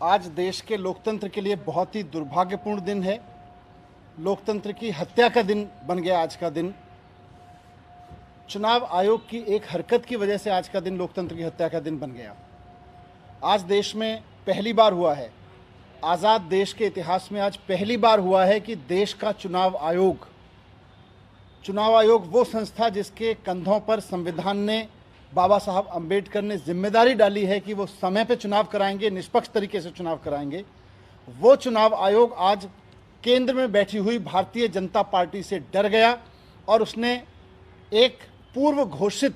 आज देश के लोकतंत्र के लिए बहुत ही दुर्भाग्यपूर्ण दिन है। लोकतंत्र की हत्या का दिन बन गया आज का दिन। चुनाव आयोग की एक हरकत की वजह से आज का दिन लोकतंत्र की हत्या का दिन बन गया। आज देश में पहली बार हुआ है, आज़ाद देश के इतिहास में आज पहली बार हुआ है कि देश का चुनाव आयोग वो संस्था जिसके कंधों पर संविधान ने, बाबा साहब अंबेडकर ने जिम्मेदारी डाली है कि वो समय पे चुनाव कराएंगे, निष्पक्ष तरीके से चुनाव कराएंगे, वो चुनाव आयोग आज केंद्र में बैठी हुई भारतीय जनता पार्टी से डर गया और उसने एक पूर्व घोषित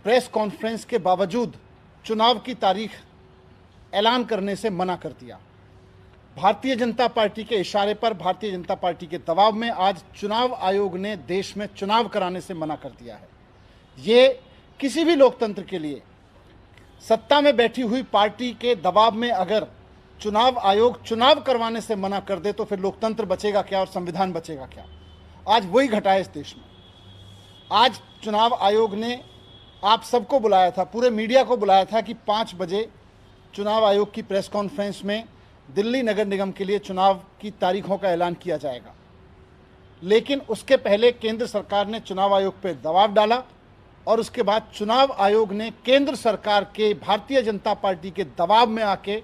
प्रेस कॉन्फ्रेंस के बावजूद चुनाव की तारीख ऐलान करने से मना कर दिया। भारतीय जनता पार्टी के इशारे पर, भारतीय जनता पार्टी के दबाव में आज चुनाव आयोग ने देश में चुनाव कराने से मना कर दिया है। ये किसी भी लोकतंत्र के लिए, सत्ता में बैठी हुई पार्टी के दबाव में अगर चुनाव आयोग चुनाव करवाने से मना कर दे तो फिर लोकतंत्र बचेगा क्या और संविधान बचेगा क्या। आज वही घटा है इस देश में। आज चुनाव आयोग ने आप सबको बुलाया था, पूरे मीडिया को बुलाया था कि 5 बजे चुनाव आयोग की प्रेस कॉन्फ्रेंस में दिल्ली नगर निगम के लिए चुनाव की तारीखों का ऐलान किया जाएगा। लेकिन उसके पहले केंद्र सरकार ने चुनाव आयोग पर दबाव डाला और उसके बाद चुनाव आयोग ने केंद्र सरकार के, भारतीय जनता पार्टी के दबाव में आके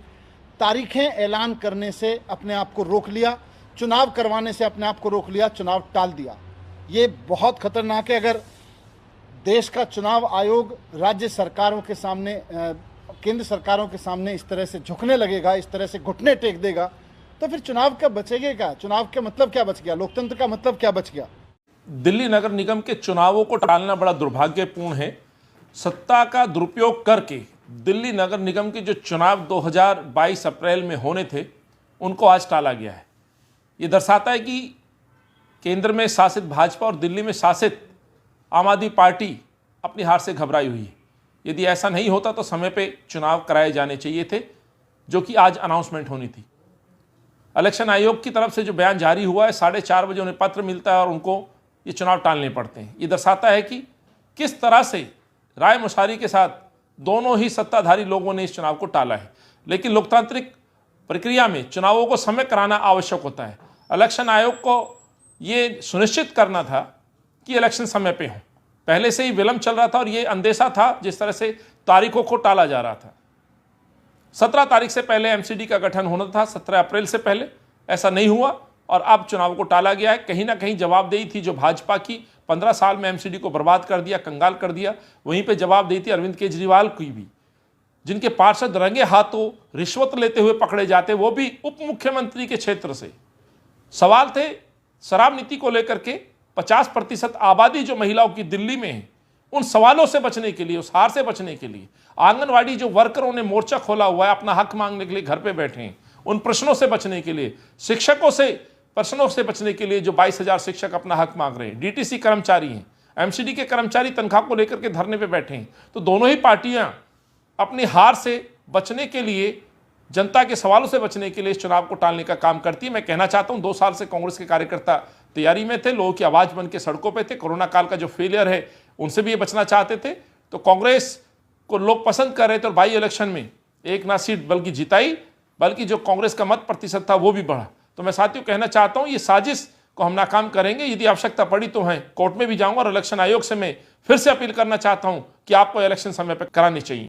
तारीखें ऐलान करने से अपने आप को रोक लिया, चुनाव करवाने से अपने आप को रोक लिया, चुनाव टाल दिया। ये बहुत खतरनाक है। अगर देश का चुनाव आयोग राज्य सरकारों के सामने, केंद्र सरकारों के सामने इस तरह से झुकने लगेगा, इस तरह से घुटने टेक देगा, तो फिर चुनाव कब बचेगा क्या? चुनाव का मतलब क्या बच गया? लोकतंत्र का मतलब क्या बच गया? दिल्ली नगर निगम के चुनावों को टालना बड़ा दुर्भाग्यपूर्ण है। सत्ता का दुरुपयोग करके दिल्ली नगर निगम के जो चुनाव 2022 अप्रैल में होने थे उनको आज टाला गया है। ये दर्शाता है कि केंद्र में शासित भाजपा और दिल्ली में शासित आम आदमी पार्टी अपनी हार से घबराई हुई है। यदि ऐसा नहीं होता तो समय पे चुनाव कराए जाने चाहिए थे, जो कि आज अनाउंसमेंट होनी थी। इलेक्शन आयोग की तरफ से जो बयान जारी हुआ है, 4:30 बजे उन्हें पत्र मिलता है और उनको ये चुनाव टालने पड़ते हैं। ये दर्शाता है कि किस तरह से राय मुशारी के साथ दोनों ही सत्ताधारी लोगों ने इस चुनाव को टाला है। लेकिन लोकतांत्रिक प्रक्रिया में चुनावों को समय कराना आवश्यक होता है। इलेक्शन आयोग को ये सुनिश्चित करना था कि इलेक्शन समय पे हो। पहले से ही विलंब चल रहा था और ये अंदेशा था जिस तरह से तारीखों को टाला जा रहा था। 17 तारीख से पहले एमसीडी का गठन होना था, 17 अप्रैल से पहले। ऐसा नहीं हुआ और अब चुनाव को टाला गया है। कहीं ना कहीं जवाबदेही थी जो भाजपा की, 15 साल में एमसीडी को बर्बाद कर दिया, कंगाल कर दिया, वहीं पे जवाबदेही थी अरविंद केजरीवाल की भी, जिनके पार्षद रंगे हाथों रिश्वत लेते हुए पकड़े जाते, वो भी उप मुख्यमंत्री के क्षेत्र से। सवाल थे शराब नीति को लेकर के। 50% आबादी जो महिलाओं की दिल्ली में है, उन सवालों से बचने के लिए, उस हार से बचने के लिए आंगनवाड़ी जो वर्करों ने मोर्चा खोला हुआ है, अपना हक मांगने के लिए घर पे बैठे हैं, उन प्रश्नों से बचने के लिए, शिक्षकों से प्रश्नों से बचने के लिए जो 22,000 शिक्षक अपना हक मांग रहे हैं, डीटीसी कर्मचारी हैं, एमसीडी के कर्मचारी तनख्वाह को लेकर के धरने पे बैठे हैं। तो दोनों ही पार्टियां अपनी हार से बचने के लिए, जनता के सवालों से बचने के लिए इस चुनाव को टालने का काम करती है। मैं कहना चाहता हूं, 2 साल से कांग्रेस के कार्यकर्ता तैयारी में थे, लोगों की आवाज बन के सड़कों पे थे। कोरोना काल का जो फेलियर है उनसे भी ये बचना चाहते थे। तो कांग्रेस को लोग पसंद कर रहे थे और बाई इलेक्शन में एक ना सीट बल्कि जिताई, बल्कि जो कांग्रेस का मत प्रतिशत था वो भी बढ़ा। तो मैं साथियों कहना चाहता हूं, ये साजिश को हम नाकाम करेंगे। यदि आवश्यकता पड़ी तो है कोर्ट में भी जाऊंगा और इलेक्शन आयोग से मैं फिर से अपील करना चाहता हूं कि आपको इलेक्शन समय पर करानी चाहिए।